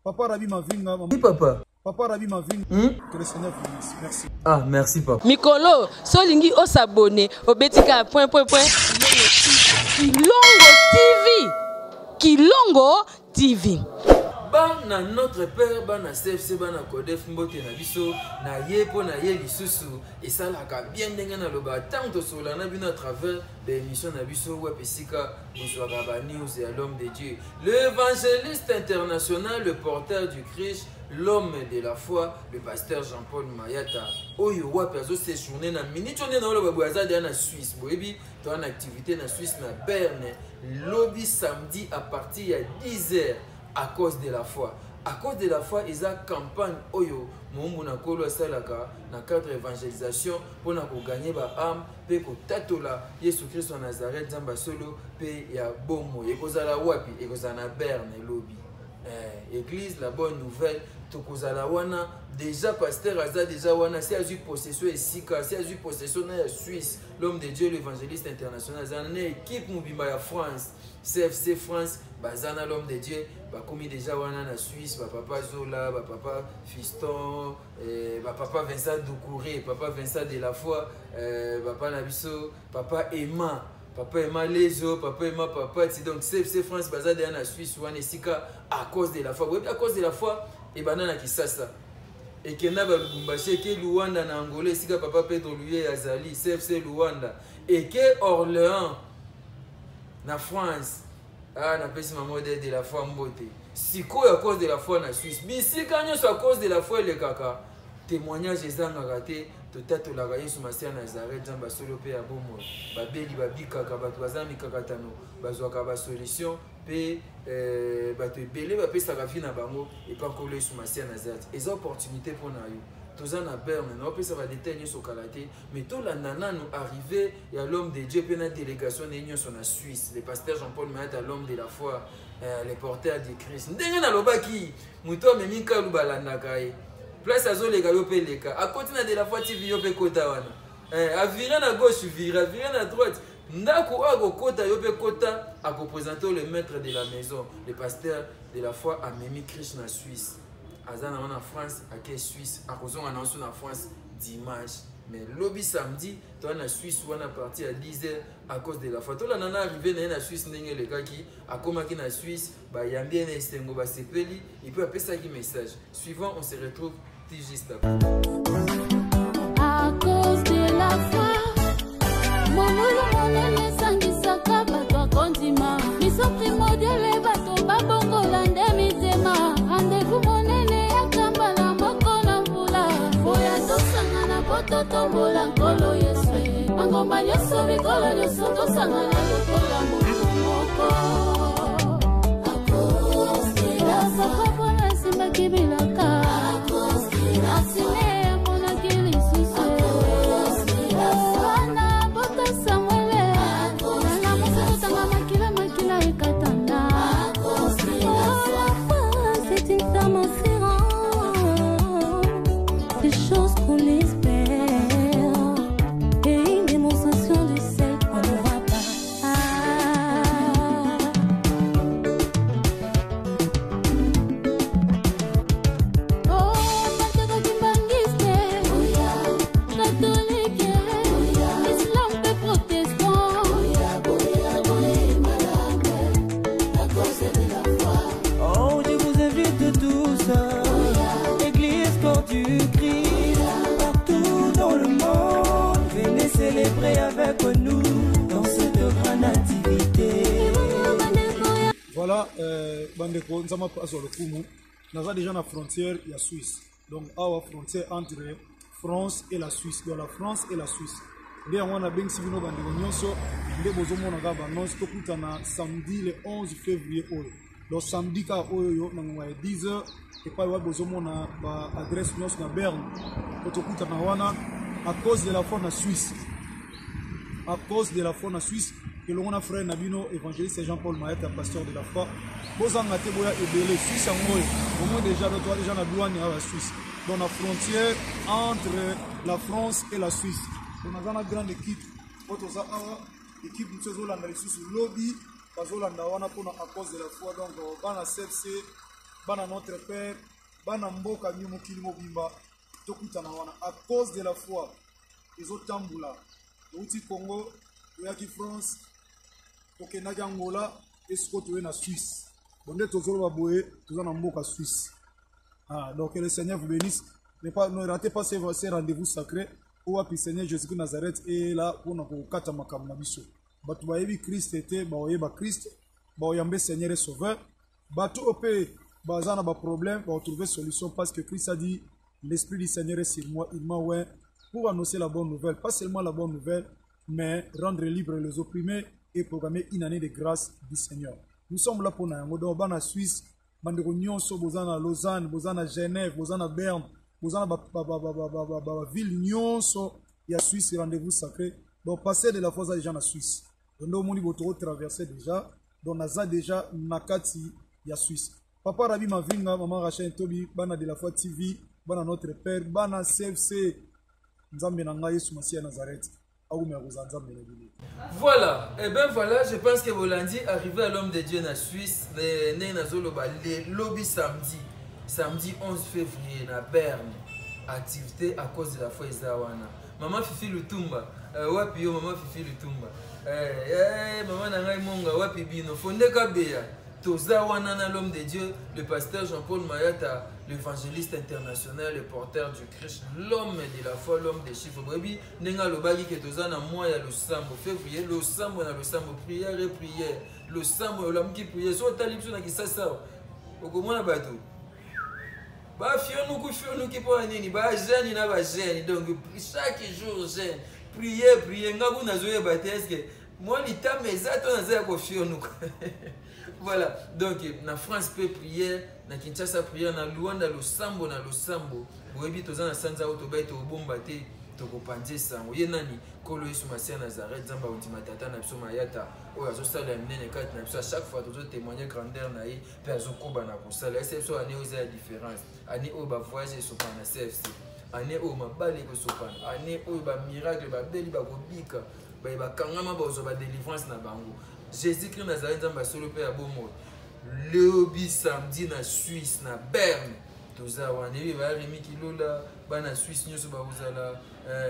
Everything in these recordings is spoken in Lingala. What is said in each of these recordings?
Papa Rabi Mavinga. Oui, papa. Papa Rabi Mavinga. Que le Seigneur vous bénisse. Merci. Ah, merci, papa. Mikolo, solingi o s'abonner au betika point. Kilongo TV. Kilongo TV. Bana notre père bana CFC bana Kodef mbote na biso na ye po na ye lisusu et ça la ka bien ndenge na loba tant to sola na bino à travers des émissions na biso web esika bonsoir ba news et à l'homme de Dieu, l'évangéliste international, le porteur du Christ, l'homme de la foi, le pasteur Jean-Paul Mayata. Oyo wapi azo séjourner na minute on est dans le baboaza de na Suisse. Boyebi to en activité na Suisse na Berne lobby samedi à partir de 10h. À cause de la foi. À cause de la foi, ils ont campagne Oyo, Moumou Nakolo Salaka, dans cadre évangélisation, pour gagner ba âme, pour que Tatola, Jésus Christ en Nazareth, Zamba Solo, puis il y a Bomo, et que la Wapi, et que na Berne, lobby. Église, la bonne nouvelle, Tokozala Wana, déjà pasteur Aza, déjà Wana, c'est Azu possession et Sika, c'est Azu possession na Suisse, l'homme de Dieu, l'évangéliste international, c'est une équipe Moubimba ya France, CFC France, Bazana l'homme de Dieu, bah commis déjà Wana na Suisse, bah papa Zola, bah papa Fiston, bah papa Vincent Doucouré, papa Vincent de la foi, papa Nabiso, papa Emma. Papa Emma Lezo, papa Emma Papa, donc CFC France, Bazade en Suisse, ou en Esika, à cause de la foi. Oui, à cause de la foi, et banana qui ça. Et que n'a pas Lubumbashi, que Luanda na Angola, Esika papa Pedro Louis Azali, CFC Luanda, et que Orléans, na France, ah, na pesi maman de la foi mbote. Si quoi à cause de la foi na Suisse, mais si quand à cause de la foi le caca, témoignage des angaratés. Tatu la gagne sur ma sœur Nazareth, Zamba Solo pe abomo, babeli babika kabatu bazami kakatano, bazwaka ba solution pe batu belé ba pe sakafi na bango et pas coller sur ma sœur Nazareth. Et opportunité pour na yo. Tous en a Berne, non pe ça va détenir sur kalaté, mais tout la nana nous arrivé et à l'homme de Dieu pe na délégation n'union sur la Suisse, le pasteur Jean-Paul Mayata, l'homme de la foi, les porteurs du Christ. Ndenge na lobaki, muto memika lubalanda kai. Place à zone les gars leka. À côté de la fois TV yope kota wana. À virer à gauche vire, à virer à droite. Ndako ago kota yope kota à représenter le maître de la maison, le pasteur de la foi à Memi Christ na Suisse. Azana en France, à quelle Suisse, à cause on annonce en France dimanche. Mais lobby samedi, toi en Suisse ou on a parti à 10h à cause de la foi. Toi là nana arrivé dans la Suisse n'engé les gars qui a commencé na Suisse, bah y a bien un estengo bah c'est peli, il peut appeler ça qui message. Suivant, on se retrouve juste après. À cause de la foi, mon moulin sangisaka bato kondima. Miso primordial bato babongo lande mitema. Rendez-vous monene yakamba la moko na mbula. Boya tosanga na poto tombola nkolo yeswe. Mangomba nyoso bikolo nyoso tosanga na lokola moko. À cause de la foi, pona simba kibilaka. C'est une femme inférente, des choses qu'on espère et une démonstration de celle qu'on ne voit pas. Avec nous dans cette grande activité. Voilà, Bandeko, nous sommes sur le Koumou. Nous avons déjà la frontière, il y a Suisse. Donc, la frontière entre France et la Suisse. Donc, la France et la Suisse. Bien, on a bien suivi nos Bandeko. Nous sommes samedi le 11 février. Donc, samedi, nous avons 10h. Et pas l'adresse de Berne. À cause de la foi en Suisse. À cause de la foi en Suisse, que l'on a frère Nabino, évangéliste Jean-Paul Mayata, pasteur de la foi. Bozangate boya ebele Suisse en moy. Au moins déjà dans déjà la douane à la Suisse. Dans la frontière entre la France et la Suisse. On a une grande équipe. Otoza équipe nous faisons la Suisse lobby, bazolanda wana pour à cause de la foi donc bana CFC bana notre père bana mboka nyo mokili mobimba tokutana wana à cause de la foi ezotambula outi Congo toyaki France tokendaki Angola esiko toye na Suisse bonde tozoloba boye toza na mboka Suisse. Donc que le Seigneur vous bénisse. Ne ratez pas ces rendez-vous sacrés où le Seigneur Jésus-Christ Nazareth est là pour nous kata makambo na biso. Batu bayebi Christ était ba Christ ba yambe Seigneur et sauveur. Batu opé bazana ba problème ba trouver solution parce que Christ a dit l'esprit du Seigneur est sur moi, il m'a oint pour annoncer la bonne nouvelle, pas seulement la bonne nouvelle mais rendre libre les opprimés et programmer une année de grâce du Seigneur. Nous sommes là pour nous donc bana Suisse bandeko nyonso bozana Lausanne, bozana Genève, bozana Berne, bozana ville nyonso ya Suisse rendez-vous sacré. Donc passer de la fois déjà na Suisse. Donc moni botoro traverser déjà, donc naza déjà nakati ya Suisse. Papa Rabi Mavinga, maman Rachel Tobi, bana de la foi TV, bana notre père, bana CFC Nzambe na ngai Yesu Masia Nazareth. Voilà, et bien voilà, je pense que Bolandi arrivé à l'homme de Dieu en Suisse, le lobby samedi 11 février na Berne, activité à cause de la foi Isawana. Maman Fifi Lutumba, wapi yo maman Fifi Lutumba, maman Nangai Monga, wapi bino, fondé Kabeya, Tozawana na l'homme de Dieu, le pasteur Jean-Paul Mayata, l'évangéliste international, le porteur du Christ, l'homme de la foi, l'homme des chiffres. Brebi, nenga lobagi ke tozana moi ya le sambo février, le sambo na le sambo prière et prière, le sambo l'homme qui prière, so talipso na kisasa. Okomona bato. Ba fionu ki po nini, ba jeune na ba jeune, donc chaque jour jeune, prier, ngabu na zoye bateske. Moi l'ita mezato na za ko fionu. Voilà, donc na France peut prier, na Kinshasa prier, na Luanda le sambo. Boyebi toza na sanza otoba to bomba te to kopanze sango. Ye nani kolo Yesu Masia Nazareth zamba ondima tata na biso mayata oyo azosala mnene kati na biso chaque fois tozo témoigner grandeur na ye pe azokoba na kosala. C'est so année oza la différence. Année oyo ba voyage so pana CFC. Année oyo mabale ko so pana. Année oyo ba miracle ba beli ba kobika. Ba kangama ba zo ba délivrance na bango. Jésus-Christ Nazareth Zamba solo pe ya bomo. Lobby samedi na Suisse na Berne. Toza wane ba remi kilola bana Suisse nyoso ba kozala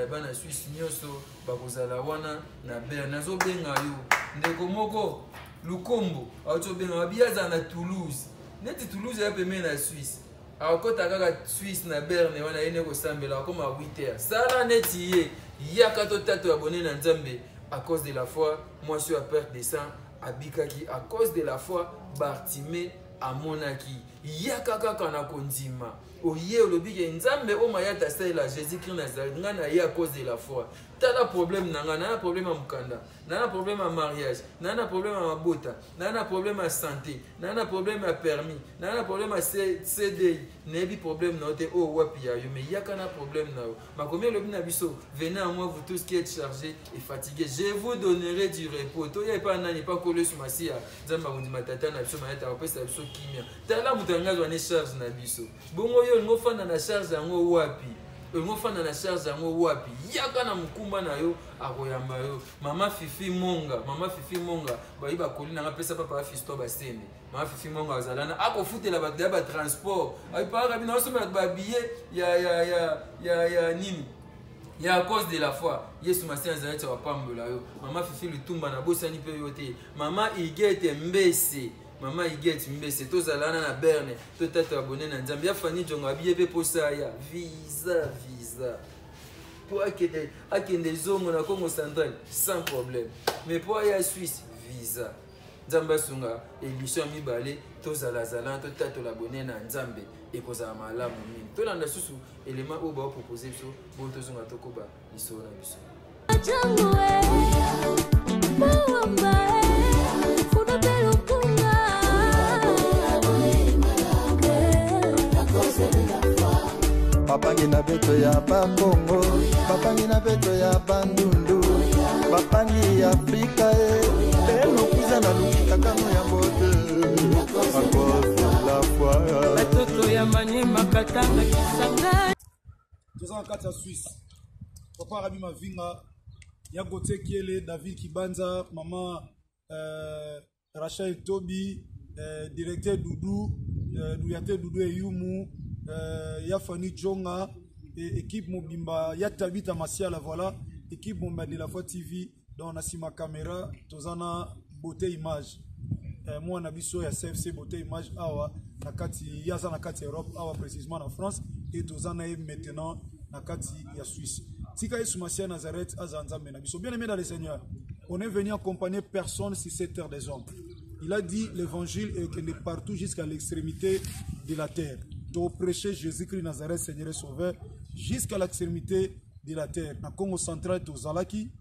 bana Suisse nyoso ba kozala wana na Berne. Nazo benga yo ndeko moko Lukombo auto benga biaza na Toulouse. Neti Toulouse ya peme na Suisse. Akota kaka Suisse na Berne wana ene ko sambela comme à 8h. Sala neti ye yaka to tato abonné na Nzambe. À cause de la foi, moi je suis à perte de sang, à Bikaki, à cause de la foi, Bartimée à Monaki. Yakaka kana kondima. Oye olobike nzambe o mayata sela Jésus-Christ Nazareth ngana ya à cause de la foi. T'as un problème nanga, na problème à mukanda, na problème à mariage, na problème à mabota, na problème à santé, na problème à permis, na problème à CDI, nebi problème na te o wapi ya yo mais yaka na problème na yo. Makomé lobi na biso, venez à moi vous tous qui êtes chargés et fatigués, je vous donnerai du repos. To ya pas nani pas collé sur masia, nzamba ondima tata na biso mayata opesa biso kimia. Tala mutanga zo ne charge na biso. Bongo yo ngofana na charge yango wapi? Ngofana na charge yango wapi? Yaka na mukumba na yo akoyamba yo. Mama Fifi Monga ba iba kolina nga pesa papa fisto ba sende. Mama Fifi Monga azalana akofutela ba ba transport. Ay pa ka bina so ba billet ya nini? Ya à cause de la foi. Yesu Masia Nazareth wa pambola yo. Mama Fifi Lutumba na bosani pe yote. Mama Igete Mbese. Mama Igete Mbese tozalana na Berne to tata abonné na Nzambe ya fani jonga biye pe posa ya visa pour akende zongo na Congo central sans problème mais pour ya Suisse visa Nzambe sunga émission mibale tozalazala to tata abonné na Nzambe et koza malamu mingi to landa susu élément o ba proposer so bo tozonga to koba isora biso Bapangi na beto ya Bambongo, bapangi na beto ya Bandundu, bapangi ya Afrika Belo kuza na lukita kano ya mote à cause de la foi. Batoto ya Maniema Katanga Kisanga. Toza kati ya Suisse. Papa Rabi Mavinga, Yagote Kiele, David Kibanza, maman Rachel Tobi, directeur Doudou, Douyaté Doudou et Yumu, Yafani Djonga, équipe Mobimba, Yatabita Masiala, voilà, équipe Mobimba de la Foi TV, dont on a ma caméra, Tozana Beauté Image. Moi, on a vu sur CFC Beauté Image, Yaza Nakati Europe, précisément en France, et Tozana maintenant Nakati ya Suisse. Tika Yesumasia Nazareth, Azanzambe Nabiso. Bien aimé dans les Seigneurs, on est venu accompagner personne sur cette terre des hommes. Il a dit l'évangile est partout jusqu'à l'extrémité de la terre. De prêcher Jésus-Christ Nazareth, Seigneur et Sauveur, jusqu'à l'extrémité de la terre. Dans le Congo central, au Zalaki,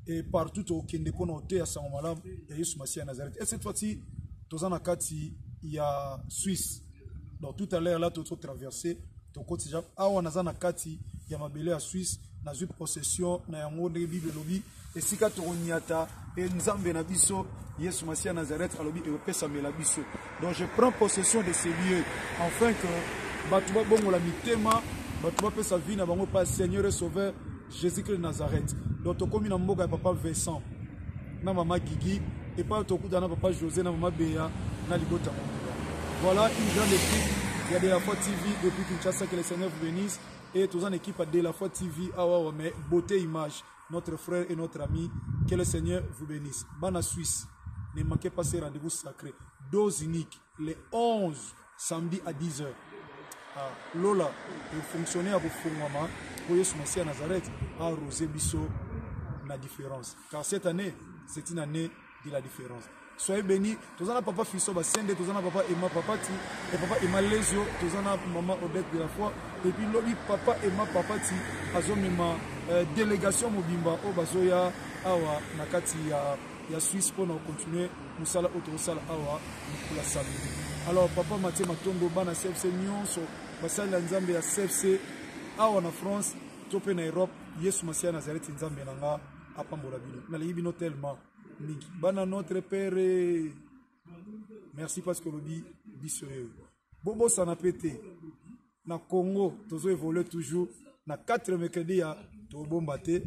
et partout au Kendeko, au Té, à Saomalam, et Yesumasia Nazareth. Et cette fois-ci, dans Nakati, il y a Suisse. Donc tout à l'heure, là, tout traversé. Awa nazana kati ya mabele ya Suisse na zui possession na yango de Bible lobi esika toroniata et nzambe na biso Yesu Masia Nazareth alobi e pesa mela biso. Donc je prends possession de ces lieux afin que batuba bongo la mitema batuba pesa vie na bango pas Seigneur et Sauveur Jésus-Christ Nazareth. Donc tokomi na mboka ya papa Vincent na mama Gigi et pas tokuta na papa José na mama Béa na libota monga. Voilà une grande équipe. Il y a de la Foi TV depuis Kinshasa, que le Seigneur vous bénisse. Et tous en équipe de la Foi TV, mais Beauté Image, notre frère et notre ami, que le Seigneur vous bénisse. Bana Suisse, ne manquez pas ces rendez-vous sacrés. Dose unique, les 11 samedi à 10h. Lola, le fonctionnaire pour Fongama, pour Yesu Masia Nazareth, a arrosé Bisso la différence. Car cette année, c'est une année de la différence. Soyez bénis. Tous en papa Fisso Basende, tous en papa Emma Papati, et papa Emma Lesio, tous en maman Odette de la Foi, et puis lobby papa Emma Papati, azomima délégation Mobimba, au Bazoya, Awa, Nakati, ya Suisse pour nous continuer, Moussala Otosala Awa, pour la salle. Alors papa Mathieu Matombo, Bana CFC Nyonso, Basala Nzambe ya CFC, Awa na France, Topé na Europe, Yesu Masia Nazareth Nzambe Nanga, Apambola Bino. Nalibino tellement. Bana notre Père, merci parce que le dit bissoyeux. Bobo ça n'a pété. Na Congo, tous évolué toujours. Na 4 mercredi à to bombaté,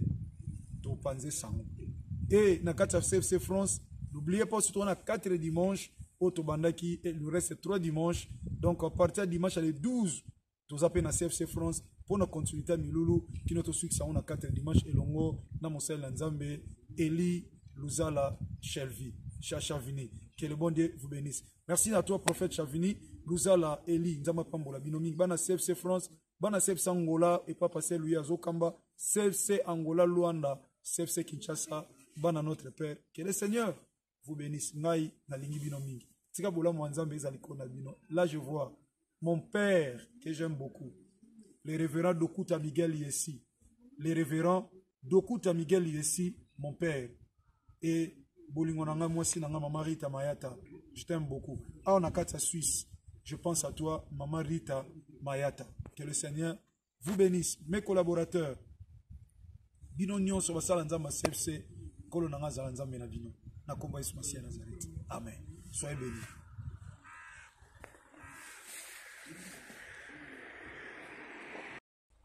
to panzer sango. Et na 4 CFC France, n'oubliez pas surtout on a 4 dimanches au Tobandaki et il nous reste 3 dimanches. Donc à partir de dimanche à les 12, tous appelés na CFC France pour notre continuité à Miloulou qui notre succès on a 4 dimanches et longo na Mosel Nzambe Eli Luzala Shelvi, Chavini. Que le bon Dieu vous bénisse. Merci à toi, prophète Chavini, Luzala, Eli, Nzama Pambola, Binomi, Bana CFC France, Bana CFC Angola, et pas passer lui à Zokamba, CFC Angola, Luanda, CFC Kinshasa, Bana notre Père. Que le Seigneur vous bénisse. Ngai, Nalingi Binomi. Tika Bola Mwanzambe Zaliko Nabino. Là, je vois mon père, que j'aime beaucoup, le révérend Dokuta Miguel Yessi. Le révérend Dokuta Miguel Yessi, mon père. Et Bolingonanga, moi aussi, Maman Rita Mayata, je t'aime beaucoup. Ah, on a 4 Suisse, je pense à toi, Maman Rita Mayata. Que le Seigneur vous bénisse. Mes collaborateurs, Bino Nyon sur Basalanzama CFC, Kolonanga Zalanzama Benabino, Nakomba Ismasia Nazareth. Amen. Soyez bénis.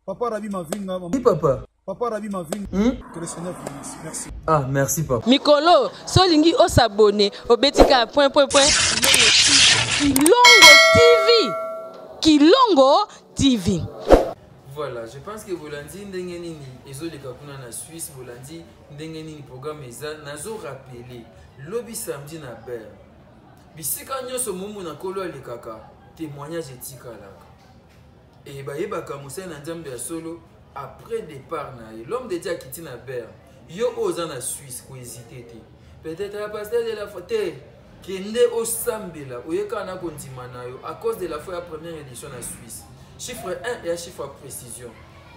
Papa Rabi Mavinga, Oui, papa. Papa Rabi Maving, que le Seigneur vous bénisse. Merci. Ah, merci, papa. Mikolo, solingi o s'abonner au Betika Kilongo TV. Kilongo TV. Voilà, je pense que Volandi Ndengenini, Ezoli Kakuna na Suisse, Volandi Ndengenini, programme Eza, Nazo rappelé, lobby samedi na Ber. Bisika nyoso mumu na kolo alikaka, témoignage etika laka. Et Bayeba Moussa na Nzambe ya solo, après départ, l'homme de Dieu a quitté la Ber. Yo osa na Suisse, ko hésité. Peut-être la pasteur de la foi, qui est au Sambela, où il y a un à cause de la foi, la première édition en Suisse. Chiffre 1 et un chiffre à précision.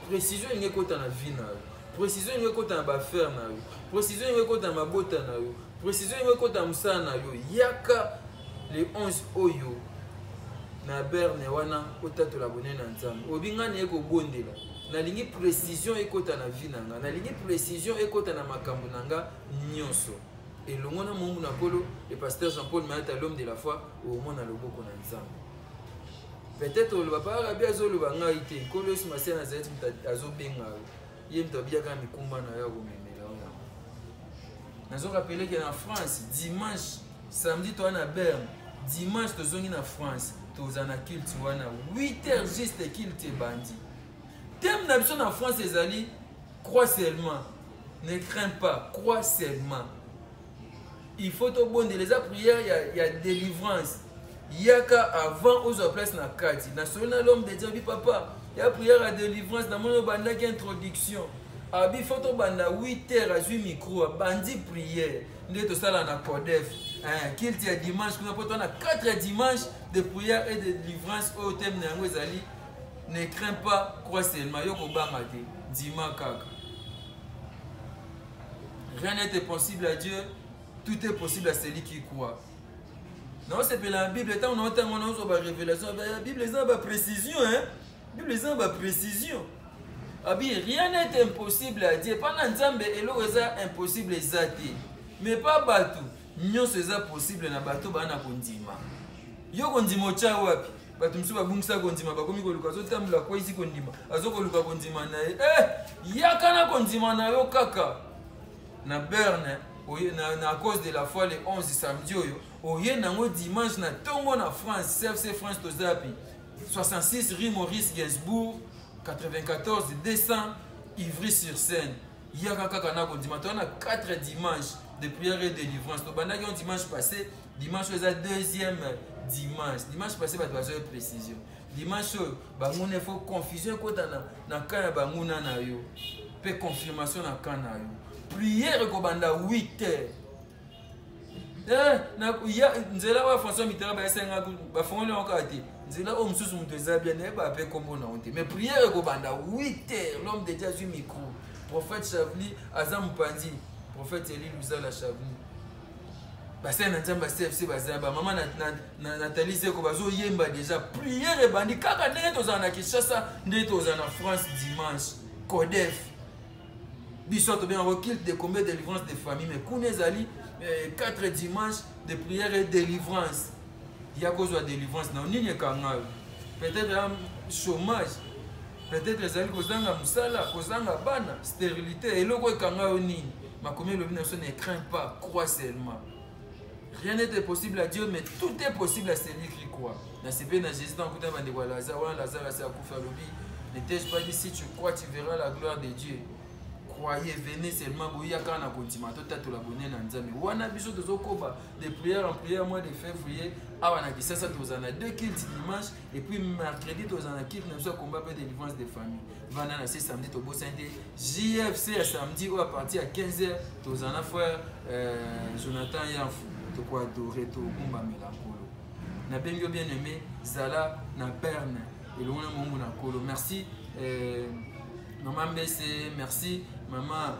Précision, il y a quoi dans la vie. Précision, il y a quoi dans la faire. Précision, il y a quoi dans la botte. Précision, il y a quoi dans la moussa. Il y a les 11 oyo. Na Berne wana otato la bonne nzambe obinga ne ko bondela na lingi précision ekota na vie nanga na lingi précision ekota na makambo nanga nyonso et longona mungu na kolo le pasteur Jean-Paul Mayata l'homme de la foi au mona loboko na nzambe peut-être le papa arabi azolo banga ite kolo Masia Nazareth azo benga ye mtabia kama mikumba na yako memela ona nazo rappeler que en France dimanche samedi toi na Berne dimanche tozongi na France toza na kilte wana 8h juste kilte bandi thème na biso na France ezali crois seulement ne crains pas crois seulement il faut to bonde les prières il y a délivrance yaka avant aux place na kati na sona l'homme de Dieu papa il y a prière à délivrance na mono banda qui introduction abi photo banda 8h à 8 micro bandi prière nde to sala na codef qu'il y a dimanche qu'on a pas na 4 dimanches de prière et de délivrance au thème na yango ezali ne crains pas crois seulement yoko banga te dima kaka rien n'est possible à Dieu tout est possible à celui qui croit. Non, c'est que la Bible, tant on a une révélation, la Bible est en précision, hein? La Bible est en précision. Rien n'est impossible à Dieu. Pendant Nzambe, elo est impossible exacté. Mais pas bateau. Nyon c'est possible na bateau ba na kondima. Yo kondima cha wapi? Bato msuba bungsa kondima ba komi ko lukazo tambula kwa isi kondima. Azoko luka kondima na yakana kondima na yo kaka. Na Berne à cause de la foi le 11 samedi oye nango dimanche na tongo na France CFC France tozapi 66 rue Maurice Gainsbourg 94 200 Ivry-sur-Seine yaka kaka na kondima to na 4 dimanches de prière et de délivrance to bandaki on dimanche passé dimanche c'est deuxième dimanche passé ba besoin de précision dimanche banguna faut confusion kota na kana banguna na yo pe confirmation na kana yo prière kobanda 8h na ya nzela wa François Mitterrand ba senga ba fongole okati nzela o msusu mtu ezabia ne ba pe kombo na honte mais prière kobanda 8h l'homme de Dieu micro prophète Chavli Azam Pandi prophète Eli Luzala Chavli ba sena nzamba CFC bazaba maman na Nathalie Zeko bazo yemba déjà prière bandi kaka ndenge tozana Kinshasa ndenge tozana France dimanche Codef Bissoto bien recul de combien de délivrance de famille mais Kounezali 4 dimanches de prière et délivrance. Il y a cause de délivrance non ni kanga peut-être un chômage peut-être les ali kozanga musala kozanga bana stérilité et loko kanga oni ma comme le bien ne craint pas crois seulement. Rien n'est possible à Dieu mais tout est possible à celui qui croit. Dans ce pays dans Jésus dans côté bande voilà Lazare c'est à kufa lobi. Ne t'ai-je pas dit si tu crois tu verras la gloire de Dieu. Croyez, venez seulement, vous y a quand on continue, tout à tout la bonne Nzambe. Ou on a besoin de zokoba, de prière en prière, mois de février, avant la ça, vous en a 2 kills dimanche, et puis mercredi, vous en a kill, nous avons combat de délivrance des familles. Vendredi, c'est samedi, au beau Saint-Dé, JFC à samedi, ou à partir à 15h, vous en a frère Jonathan Yanfou, de quoi adorer, tout le monde la colo. N'a bien aimé, Zala, na Berne, et le monde na colo. Merci. Maman Bessé, merci. Maman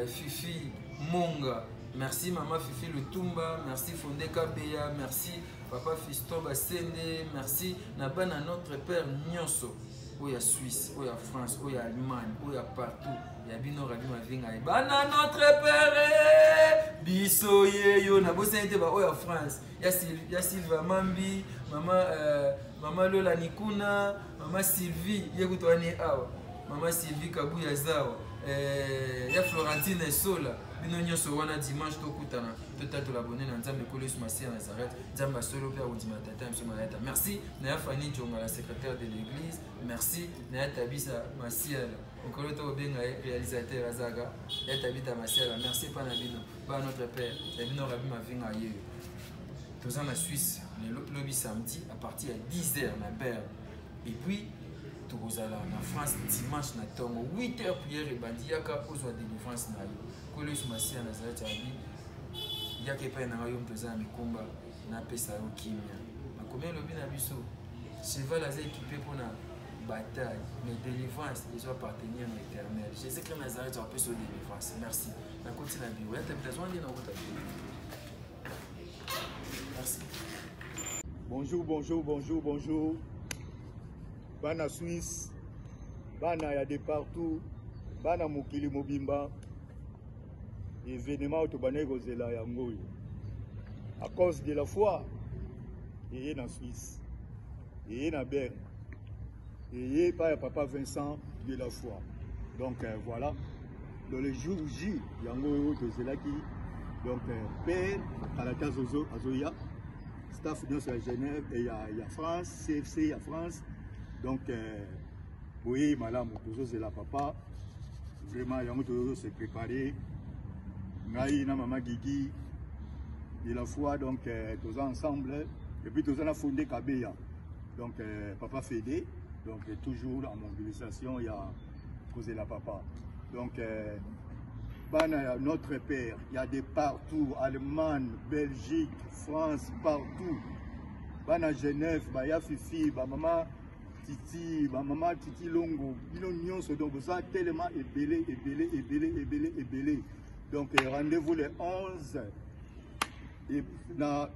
Fifi Monga, merci Maman Fifi Lutumba, merci Fondeka Beya, merci Papa Fiston Bassende, merci Nabana notre Père Nyonso, où il y a Suisse, où il y a France, où il y a Allemagne, où il y a partout, il y a Bino Rabi Mavinga, Bana notre Père Bisoye, yo Nabosente ba où il y a France, il y a Sylva Mambi, Maman Lola Nikuna, Maman Sylvie, Yegutwane Awa. Maman Sylvie Kabouya Zawa, ya Florentine Sola, bino nyonso wana dimanche tokutana totatu l'abonné na Nzambe Kolos Masia Nazareth, Nzamba solo père Odima Tata Mso Malata. Merci na Fanny Djonga la secrétaire de l'église, merci na Tabisa Masia Okolo to benga réalisateur Azaga, ya Tabita Masia, merci pa na bino, ba notre père, ya bino rabi mavinga yeyo. Tous en Suisse, le lobby samedi à partir de 10h na Berne. Et puis Tozala na France dimanche na tongo 8h prière et bandi yaka ozwa délivrance na yo Kolos Masia Nazareth abi yaka pa na yo mtoza mikomba na pesa yo kimia makomé lobi na biso cheval azé équipé pour na bataille mais délivrance ils doivent appartenir à l'éternel Jésus-Christ Nazareth a pesa délivrance merci na continue na bio ya besoin de na kota merci. Bonjour. Bana Suisse, Bana ya de partout, Bana Mokili Mobimba, événement autobané Gozela Yangoy. À cause de la foi, il est en Suisse, il est en Berne, il est par Papa Vincent de la foi. Donc voilà, dans le jour J, Yangoy Gozela qui, donc Père Kalata Zozo Azoya, staff à Genève et il y a France, CFC, il y a France. Donc, oui, madame, c'est la papa. Vraiment, il y a un se préparer. Naï, maman Guigui, de la foi, donc, tous ensemble. Et puis, tous on a fondé Kabeya. Donc, papa Fédé. Donc, toujours en mobilisation, il y a causé la papa. Donc, notre père, il y a des partout, Allemagne, Belgique, France, partout. Bana Genève, il y a Fifi, maman Titi, Longo, donc ça tellement ébélé. Donc rendez-vous les 11 et dans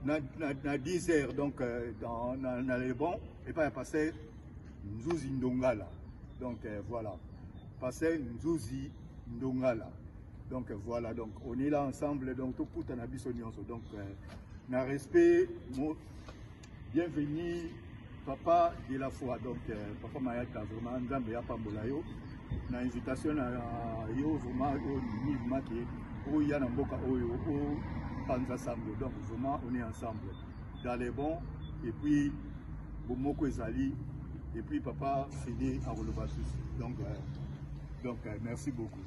10 heures, donc dans les bons, et pas passer Nzouzi Ndongala. Donc voilà, passer Nzouzi Ndongala. Donc voilà, donc on est là ensemble, donc tout pour un abyss. Donc na respect, bienvenue papa de la foi. Donc papa Mayata vraiment Nzambe ya pambola yo. Na invitation na yo vraiment ni maki pour ya na mboka oyo o panza ensemble. Donc vraiment on est ensemble dans les bons et puis bomoko ezali et puis papa Fédé à Rolobasus. Donc merci beaucoup.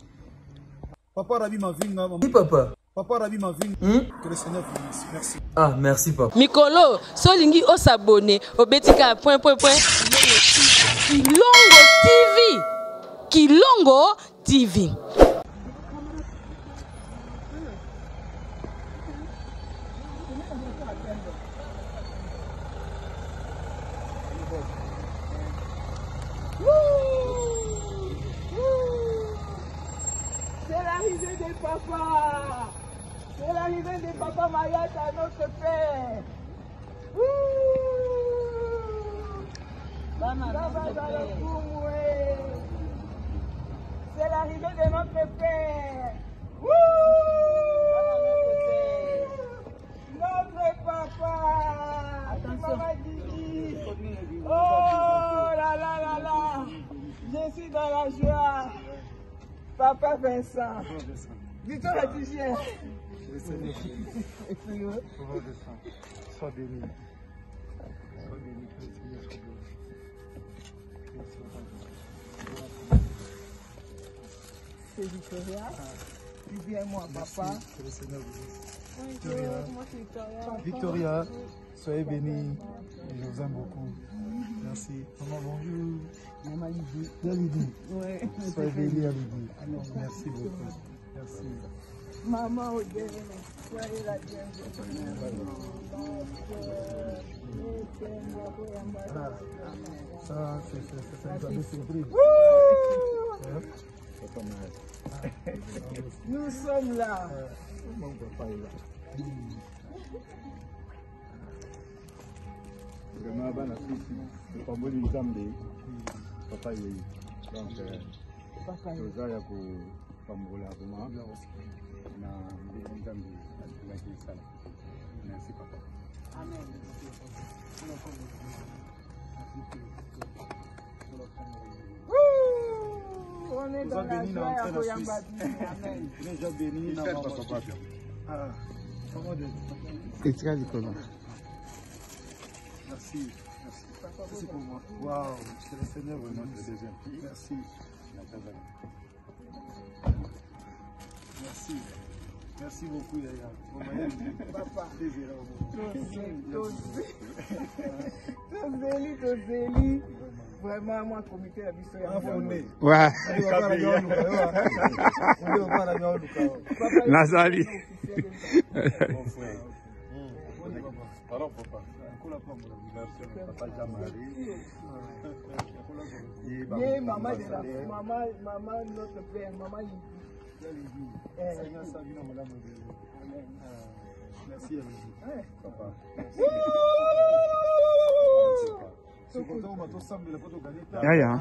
Papa Rabi Mavinga. Oui, papa. Papa Rabi Mavinga. Que le Seigneur vous bénisse. Merci. Ah, merci, papa. Mikolo, solingi o s'abonner au Betika Kilongo TV. Kilongo TV. C'est l'arrivée des papas. C'est l'arrivée des papas Mayata, notre père. C'est l'arrivée de notre père. Notre papa. Maman Didi. Oh là là là là. Je suis dans la joie. Papa Vincent. Dis-toi la dixième. Sois béni. Sois béni. C'est Victoria. Tu viens moi, papa. Que le Seigneur vous bénisse. Moi, c'est Victoria. Victoria, soyez bénie. Je vous aime beaucoup. Merci. Maman, bonjour. Maman Lydie. Lydie. Ouais. Soyez bénie à Lydie. Merci beaucoup. Merci. Maman Odile, soyez la bienvenue. Ça, c'est un cadeau surprise. Nous sommes là. Mon papa est là. Vraiment, bana fils, le papa de Nzambe, papa est donc toza ya ko pambola vraiment na Nzambe la kisala. Merci papa. Amen. On est dans la joie à Koyambadi. Amen. Déjà béni na papa. Ah, comment dire? Merci. Merci pour moi. Waouh, c'est le Seigneur vraiment de deuxième. Merci. Merci. Merci beaucoup, Yaya. Papa. Plaisir. Tozeli. Vraiment, moi, comité à Bissau. Ouais. Nazali. Mon frère. Pardon, papa. Merci, papa Jean-Marie. Maman de la maman notre père, maman Lydie. Merci à vous. Papa. Yaya.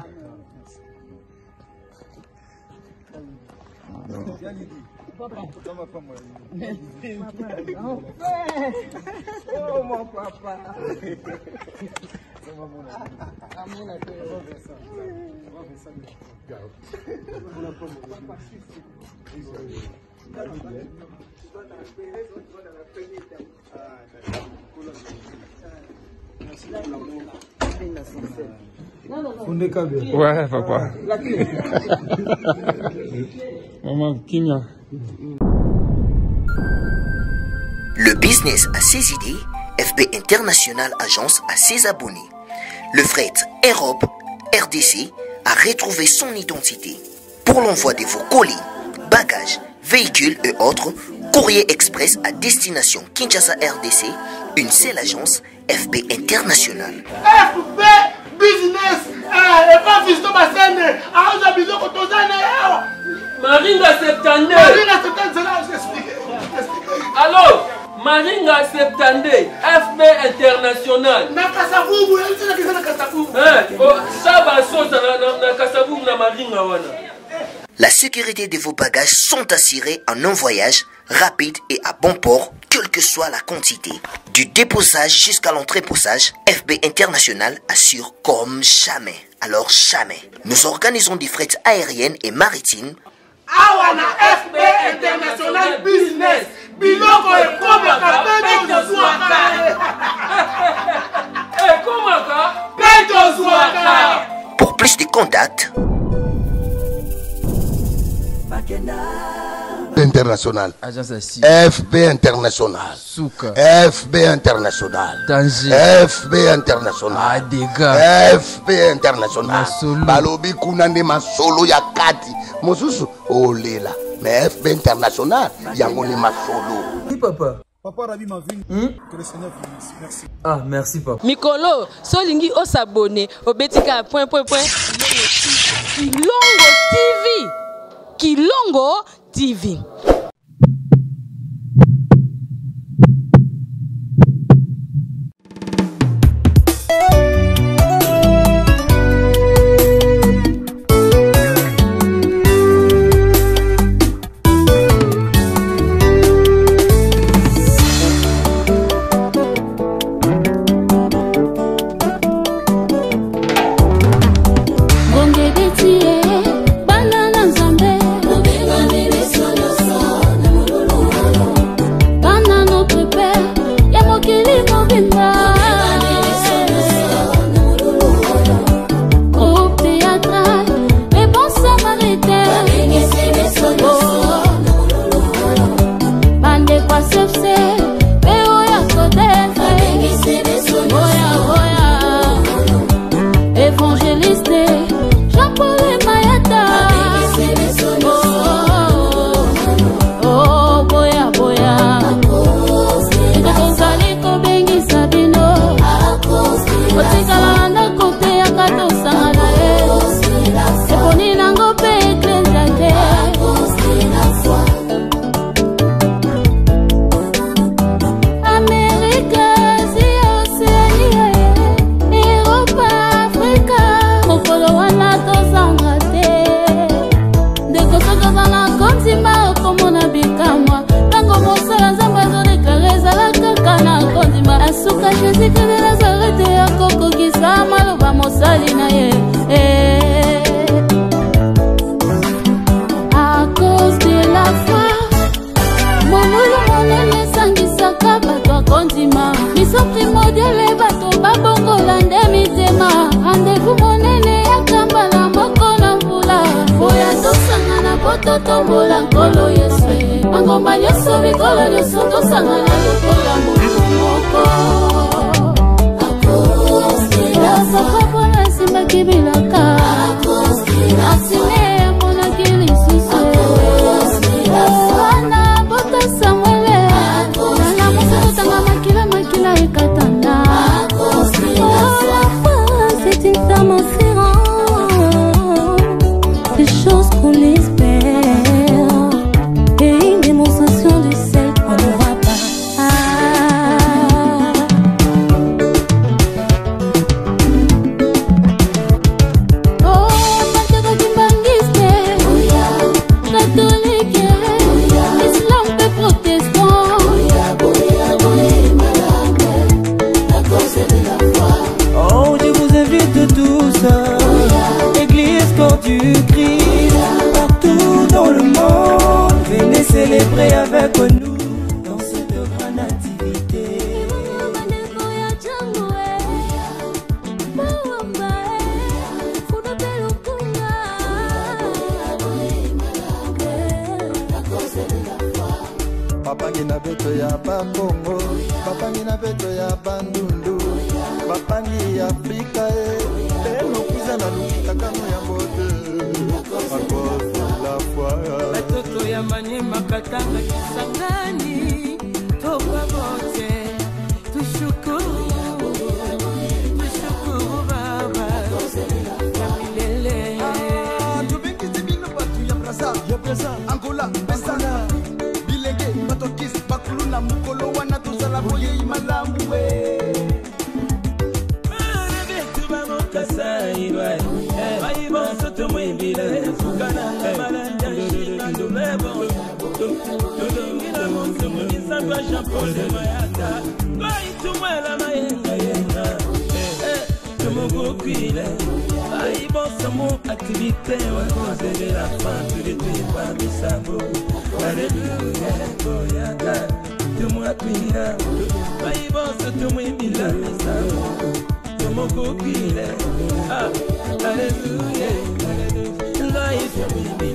Oh mon papa. Ouais, papa. Maman, Kimia. Le business a ses idées, FB International Agence a ses abonnés. Le fret Europe, RDC, a retrouvé son identité. Pour l'envoi de vos colis, bagages, véhicules et autres, courrier express à destination Kinshasa RDC, une seule agence, FB International. FB Business, et pas Fisto Bassene, Aouza Bizo Kotozane. Maringa Septande. Maringa Septande, c'est là où j'explique. Alors, Maringa Septande, FB International. Nakasavubu, il y a Nakasavubu. Ça va sauter na Kasavubu na Maringa wana. La sécurité de vos bagages sont assurées en un voyage rapide et à bon port, quelle que soit la quantité. Du déposage jusqu'à l'entreposage, FB International assure comme jamais. Alors jamais. Nous organisons des frettes aériennes et maritimes. Awana FB International Business. Biloko et Komaka, Peto Zouaka. Pour plus de contacts, International. FB International. FB International. FB International. FB International. Balobi kunande masolo ya kati. Mosusu olela. Mais FB International yangoni masolo. Oui papa. Papa Rabi Mavin, que le Seigneur vous remercie. Merci. Ah, merci papa. Mikolo, solingi o s'abonner au Betika Kilongo TV. Kilongo TV. du Christ, partout dans le monde, venez célébrer. Babongo, bapangi na beto ya bandundu, bapangi ya Afrika lelo kuza na lukita kano ya mbote, akose la foi. Batoto ya Manyema Katanga Kisangani, toka bote, tushukuru baba, milele. Tubingi zibino batu ya Brazza, Angola, Besana, Bilenge, Batokis, Bakuluna, Mukolo, wana tuzala boye imalamu we. Activité, de la fin, tu les tues par mes sabots. Alléluia, Goyaka, tu m'as pire. Baïbos, tu m'as mis la sabots. Tu m'as coupé. Alléluia, alléluia, tu m'as mis